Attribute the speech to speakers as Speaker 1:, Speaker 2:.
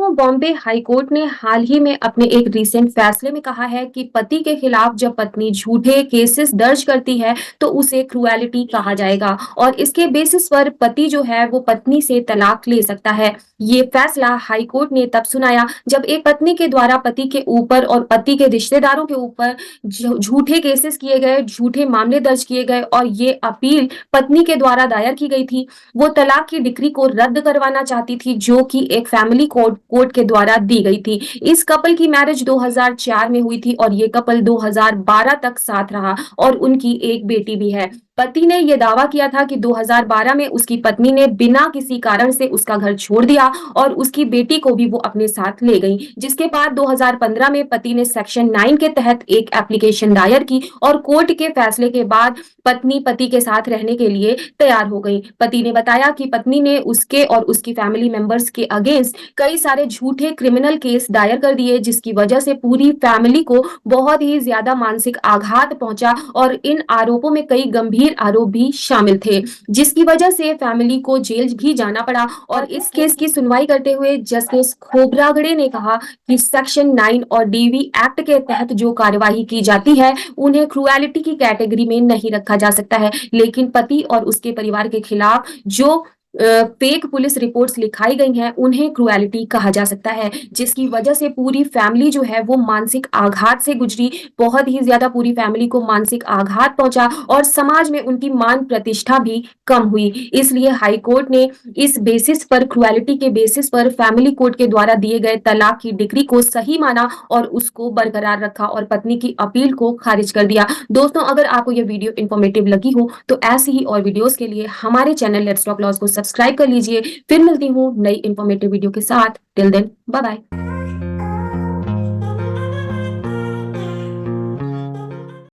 Speaker 1: दोस्तों, Bombay high court ने हाल ही में अपने एक रीसेंट फैसले में कहा है कि पति के खिलाफ जब पत्नी झूठे केसेस दर्ज करती है तो उसे क्रुएलिटी कहा जाएगा और इसके बेसिस पर पति जो है वो पत्नी से तलाक ले सकता है। ये फैसला हाई कोर्ट ने तब सुनाया जब एक पत्नी के द्वारा पति के ऊपर और पति के रिश्तेदारों के ऊपर झूठे केसेस किए गए, झूठे मामले दर्ज किए गए और ये अपील पत्नी के द्वारा दायर की गई थी। वो तलाक की डिक्री को रद्द करवाना चाहती थी जो कि एक फैमिली कोर्ट के द्वारा दी गई थी। इस कपल की मैरिज 2004 में हुई थी और ये कपल 2012 तक साथ रहा और उनकी एक बेटी भी है। पति ने यह दावा किया था कि 2012 में उसकी पत्नी ने बिना किसी कारण से उसका घर छोड़ दिया और उसकी बेटी को भी वो अपने साथ ले गई, जिसके बाद 2015 में पति ने सेक्शन 9 के तहत एक एप्लीकेशन दायर की और कोर्ट के फैसले के बाद पत्नी पति के साथ रहने के लिए तैयार हो गई। पति ने बताया कि पत्नी ने उसके और उसकी फैमिली मेंबर्स के अगेंस्ट कई सारे झूठे क्रिमिनल केस दायर कर दिए, जिसकी वजह से पूरी फैमिली को बहुत ही ज्यादा मानसिक आघात पहुंचा और इन आरोपों में कई गंभीर आरोप भी शामिल थे, जिसकी वजह से फैमिली को जेल भी जाना पड़ा। और इस केस की सुनवाई करते हुए जस्टिस खोब्रागड़े ने कहा कि सेक्शन 9 और डीवी एक्ट के तहत जो कार्यवाही की जाती है उन्हें क्रुएलिटी की कैटेगरी में नहीं रखा जा सकता है, लेकिन पति और उसके परिवार के खिलाफ जो फेक पुलिस रिपोर्ट्स लिखाई गई हैं उन्हें क्रुएलिटी कहा जा सकता है, जिसकी वजह से पूरी फैमिली जो है वो मानसिक आघात से गुजरी। बहुत ही ज्यादा पूरी फैमिली को मानसिक आघात पहुंचा और समाज में उनकी मान प्रतिष्ठा भी कम हुई। इसलिए हाई कोर्ट ने इस बेसिस पर, क्रुएलिटी के बेसिस पर फैमिली कोर्ट के द्वारा दिए गए तलाक की डिग्री को सही माना और उसको बरकरार रखा और पत्नी की अपील को खारिज कर दिया। दोस्तों, अगर आपको यह वीडियो इंफॉर्मेटिव लगी हो तो ऐसी ही और वीडियोस के लिए हमारे चैनल लेट्स टॉक लॉज को सब्सक्राइब कर लीजिए। फिर मिलती हूँ नई इंफॉर्मेटिव वीडियो के साथ। Till then, bye bye.